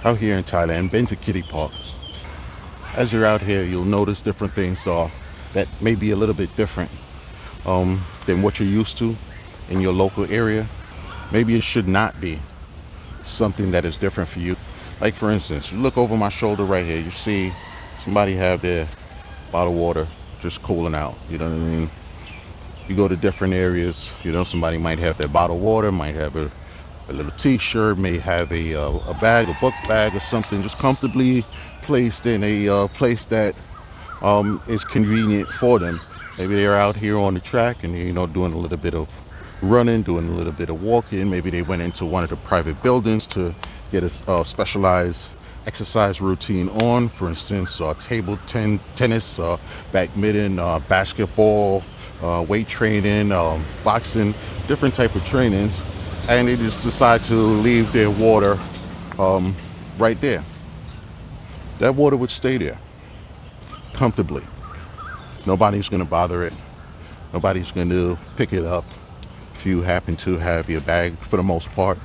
out here in Thailand, Benjakitti Park. As you're out here, you'll notice different things that may be a little bit different than what you're used to in your local area. Maybe it should not be something that is different for you. Like for instance, you look over my shoulder right here, you see somebody have their bottled water just cooling out. You know what I mean? You go to different areas, somebody might have their bottled water, might have a little t-shirt, may have a bag, a book bag or something just comfortably placed in a place that is convenient for them. Maybe they're out here on the track and doing a little bit of running, doing a little bit of walking. Maybe they went into one of the private buildings to get a specialized exercise routine on. For instance, tennis, badminton, basketball, weight training, boxing, different type of trainings, and they just decide to leave their water right there. That water would stay there comfortably. Nobody's going to bother it. Nobody's going to pick it up. If you happen to have your bag, for the most part,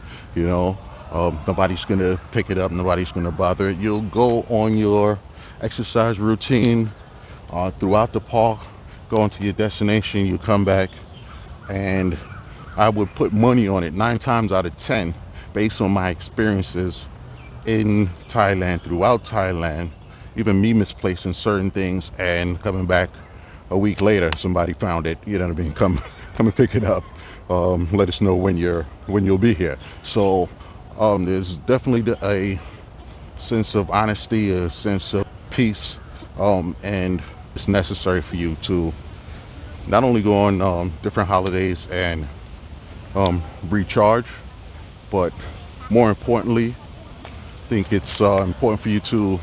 nobody's going to pick it up. Nobody's going to bother it. You'll go on your exercise routine throughout the park, go into your destination, you come back, and I would put money on it 9 times out of 10 based on my experiences in Thailand, throughout Thailand, even me misplacing certain things and coming back a week later, somebody found it, you know what I mean, come and pick it up, let us know when you'll be here. So there's definitely a sense of honesty, a sense of peace, and it's necessary for you to not only go on different holidays and recharge, but more importantly, I think it's important for you to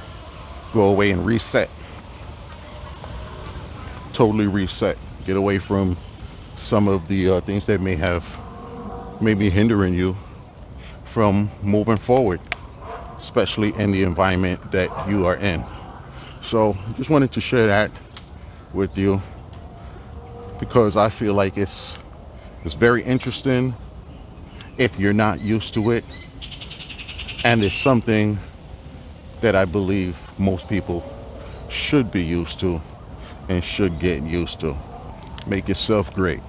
go away and reset, totally reset, get away from some of the things that may be hindering you from moving forward, especially in the environment that you are in. So just wanted to share that with you because I feel like it's very interesting if you're not used to it, and it's something that I believe most people should be used to and should get used to. Make yourself great.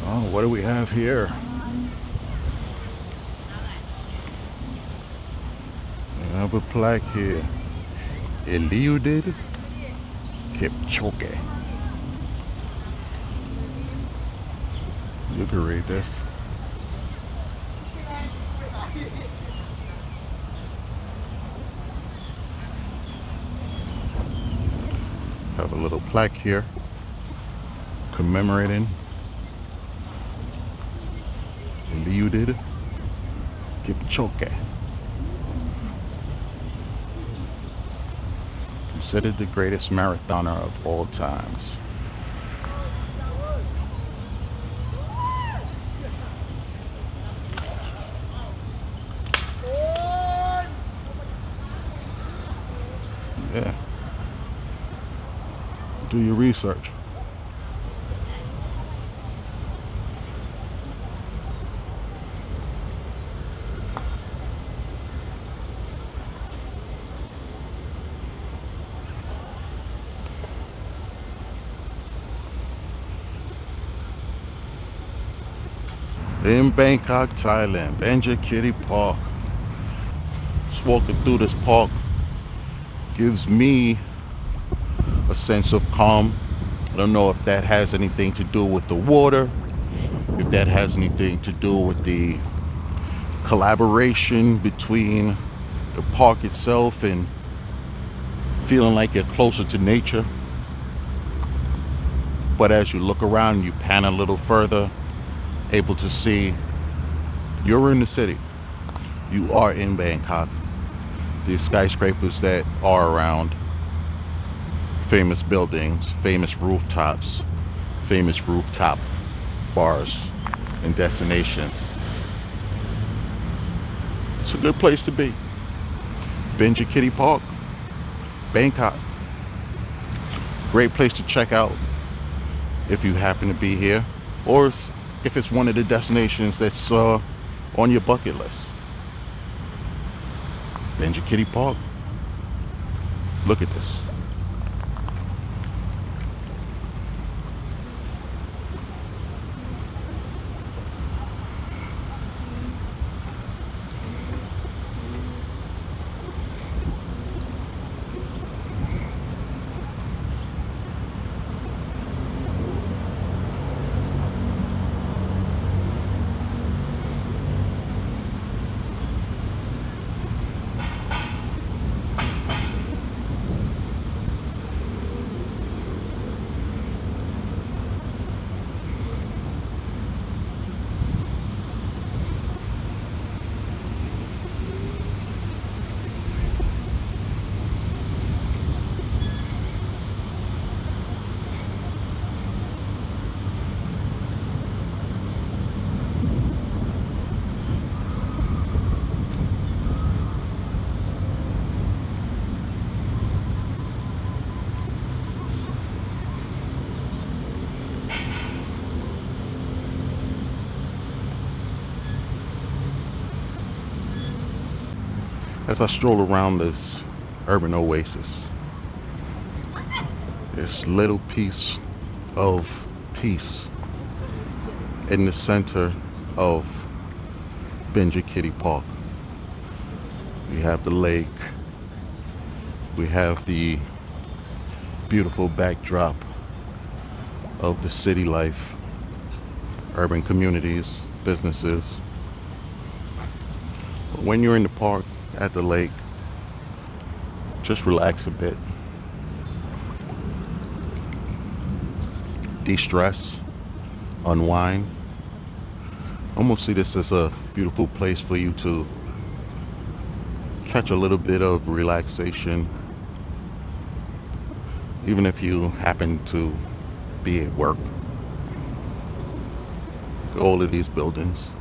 Oh, what do we have here? We have a plaque here. Eliuded Kipchoge. You can read this. Have a little plaque here commemorating Eliuded Kipchoge. Considered the greatest marathoner of all times. Yeah. Do your research. In Bangkok, Thailand, Benjakitti Park. Just walking through this park gives me a sense of calm. I don't know if that has anything to do with the water, if that has anything to do with the collaboration between the park itself and feeling like you're closer to nature. But as you look around, you pan a little further, able to see you're in the city. You are in Bangkok. The skyscrapers that are around, famous buildings, famous rooftops, famous rooftop bars and destinations. It's a good place to be. Benjakitti Park, Bangkok. Great place to check out if you happen to be here, or if it's one of the destinations that's on your bucket list. Benjakitti Park. Look at this. As I stroll around this urban oasis, this little piece of peace in the center of Benjakitti Park. We have the lake, we have the beautiful backdrop of the city life, urban communities, businesses. But when you're in the park, at the lake, just relax a bit, de-stress, unwind. Almost see this as a beautiful place for you to catch a little bit of relaxation, even if you happen to be at work. All of these buildings,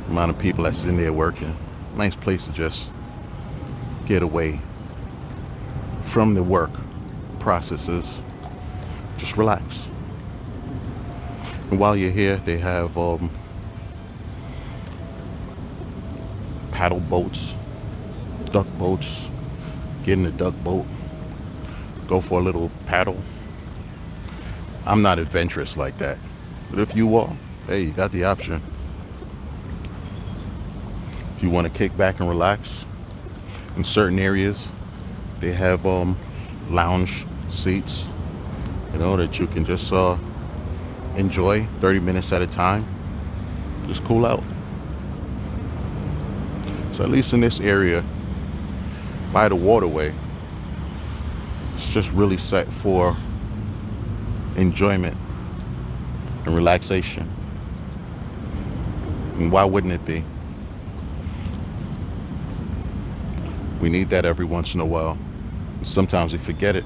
the amount of people that's in there working. Nice place to just get away from the work processes. Just relax. And while you're here, they have paddle boats, duck boats. Get in the duck boat, go for a little paddle. I'm not adventurous like that, but if you are, hey, you got the option. If you want to kick back and relax, in certain areas they have lounge seats, that you can just enjoy 30 minutes at a time, just cool out. So at least in this area by the waterway, it's just really set for enjoyment and relaxation. And why wouldn't it be? We need that every once in a while. Sometimes we forget it.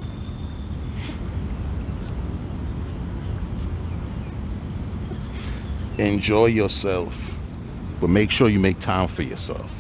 Enjoy yourself, but make sure you make time for yourself.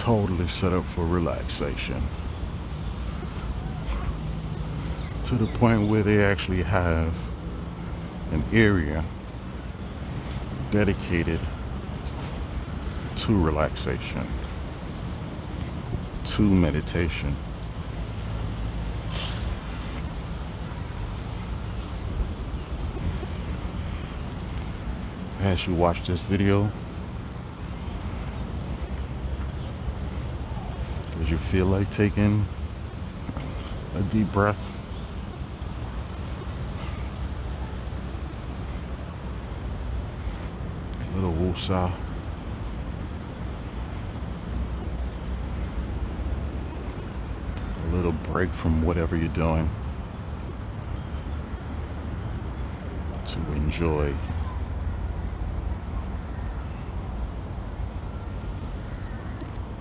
totally set up for relaxation. To the point where they actually have an area dedicated to relaxation, to meditation. As you watch this video, as you feel like taking a deep breath, a little woosah, a little break from whatever you're doing to enjoy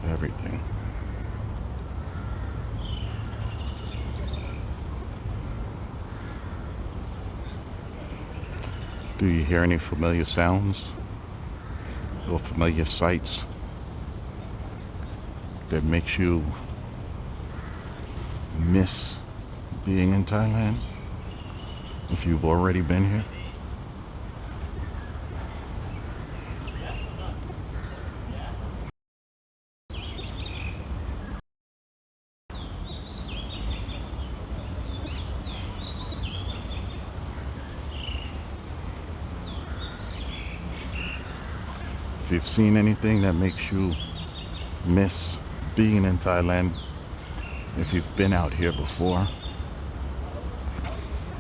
everything. Do you hear any familiar sounds or familiar sights that makes you miss being in Thailand if you've already been here? If you've seen anything that makes you miss being in Thailand, if you've been out here before,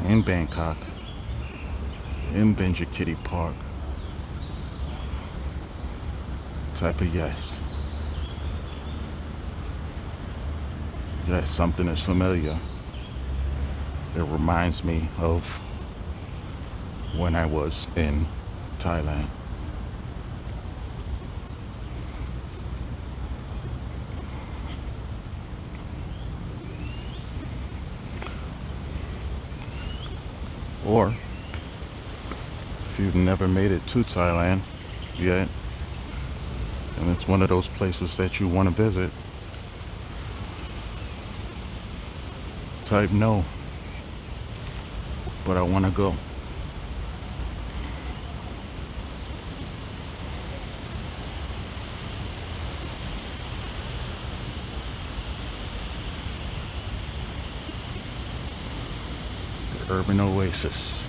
in Bangkok, in Benjakitti Park, type of yes. Yes, something is familiar. It reminds me of when I was in Thailand. Or if you've never made it to Thailand yet, and it's one of those places that you want to visit, type no, but I want to go. The urban oasis.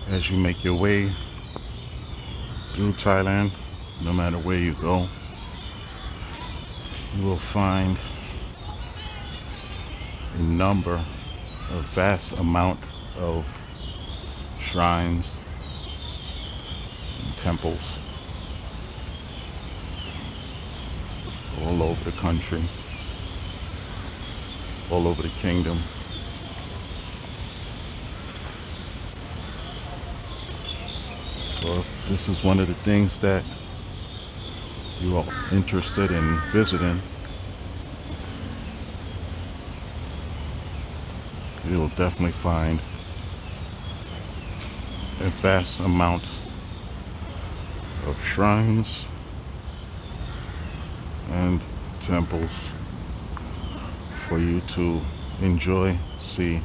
As you make your way through Thailand, no matter where you go, you will find a vast amount of shrines and temples all over the country. all over the kingdom. So if this is one of the things that you are interested in visiting, you'll definitely find a vast amount of shrines and temples for you to enjoy, see,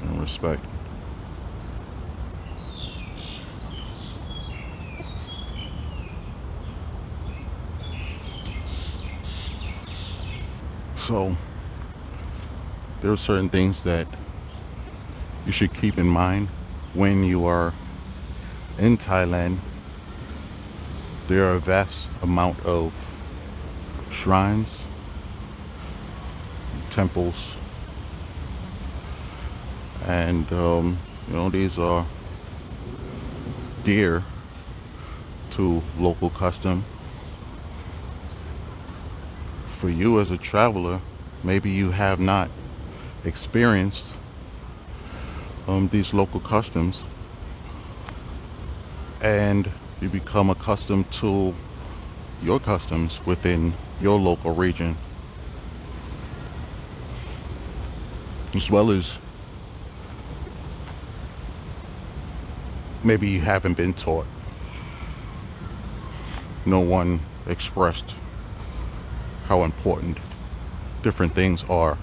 and respect. So there are certain things that you should keep in mind when you are in Thailand. There are a vast amount of shrines, temples, and these are dear to local custom. For you as a traveler, maybe you have not experienced these local customs, and you become accustomed to your customs within your local region, as well as maybe you haven't been taught. No one expressed how important different things are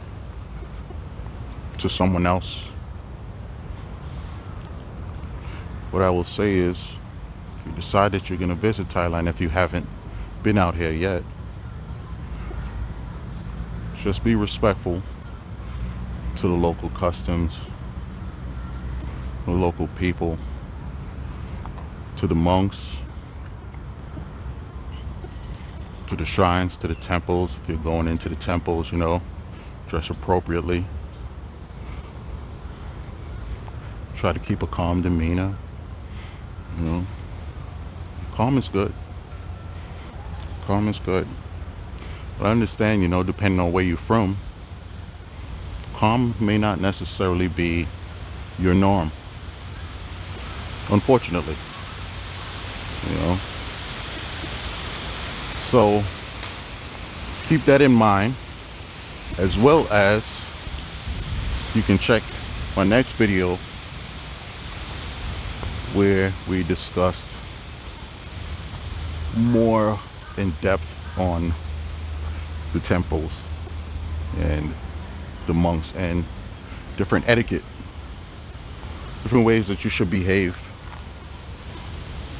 to someone else. What I will say is, if you decide that you're going to visit Thailand, if you haven't been out here yet, just be respectful to the local customs, the local people, to the monks, to the shrines, to the temples. If you're going into the temples, dress appropriately. Try to keep a calm demeanor. Calm is good. Calm is good. But I understand, depending on where you're from, calm may not necessarily be your norm. Unfortunately. So keep that in mind, as well as you can check my next video where we discussed more in depth on the temples and the monks and different etiquette, different ways that you should behave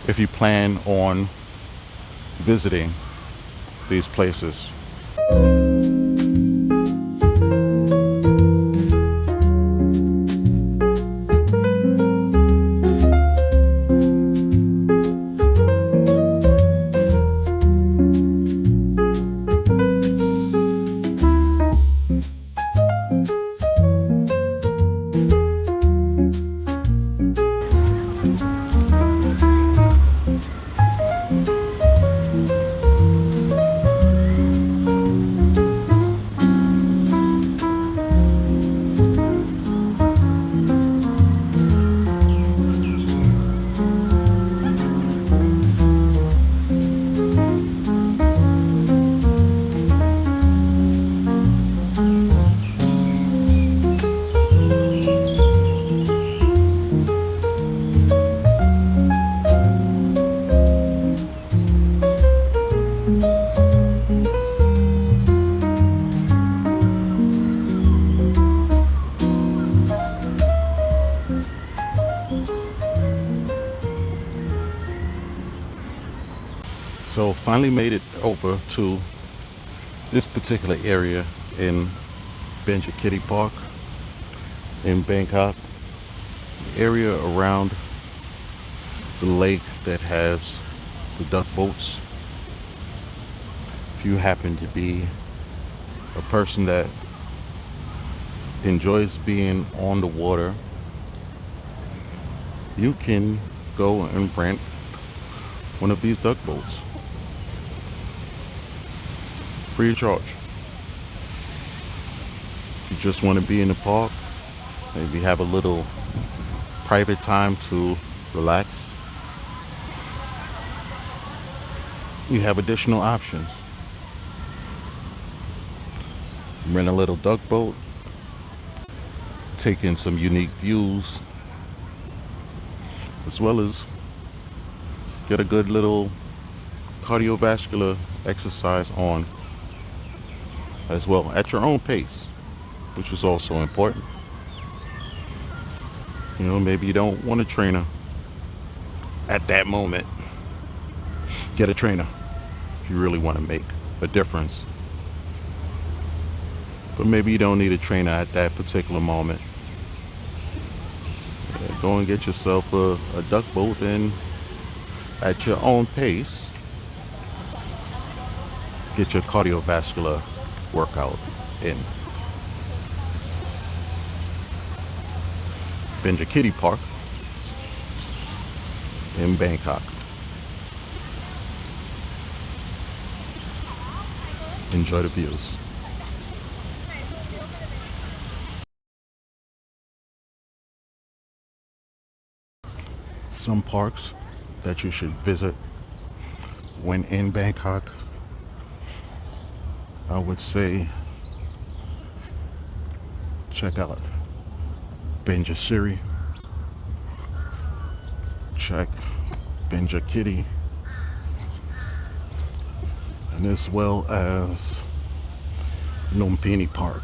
if you plan on visiting these places. So finally made it over to this particular area in Benjakitti Park in Bangkok, area around the lake that has the duck boats. If you happen to be a person that enjoys being on the water, you can go and rent one of these duck boats, free of charge. If you just want to be in the park, maybe have a little private time to relax, you have additional options. Rent a little duck boat, take in some unique views, as well as get a good little cardiovascular exercise on as well at your own pace, which is also important. You know, maybe you don't want a trainer at that moment. Get a trainer if you really want to make a difference. But maybe you don't need a trainer at that particular moment. Go and get yourself a duck boat and at your own pace, get your cardiovascular workout in. Benjakitti Park in Bangkok. Enjoy the views. Some parks that you should visit when in Bangkok, I would say check out Benjakitti, check Benjakitti, and as well as Lumpini Park.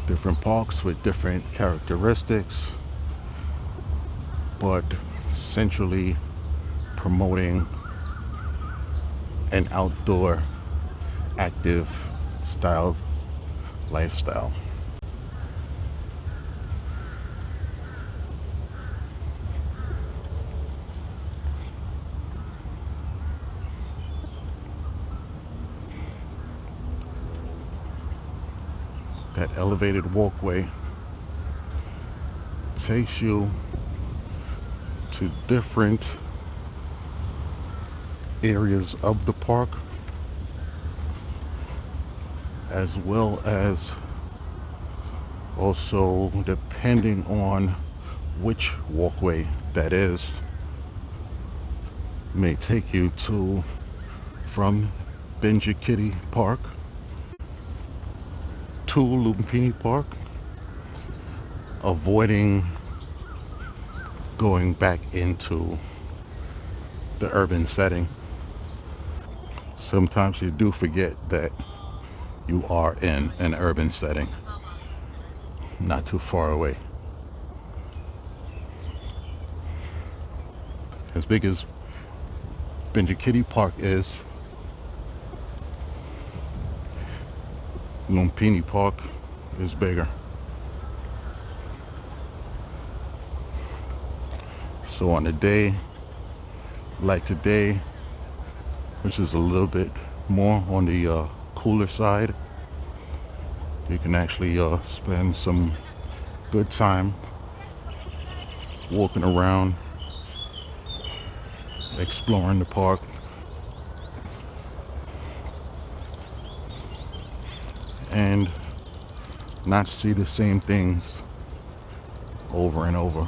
Different parks with different characteristics, but centrally promoting an outdoor active style lifestyle. That elevated walkway takes you to different areas of the park, as well as also, depending on which walkway that is, may take you to from Benjakitti Park to Lumpini Park, avoiding going back into the urban setting. Sometimes you do forget that you are in an urban setting, not too far away. As big as Benjakitti Park is, Lumpini Park is bigger. So on a day like today, which is a little bit more on the cooler side, you can actually spend some good time walking around, exploring the park, and not see the same things over and over.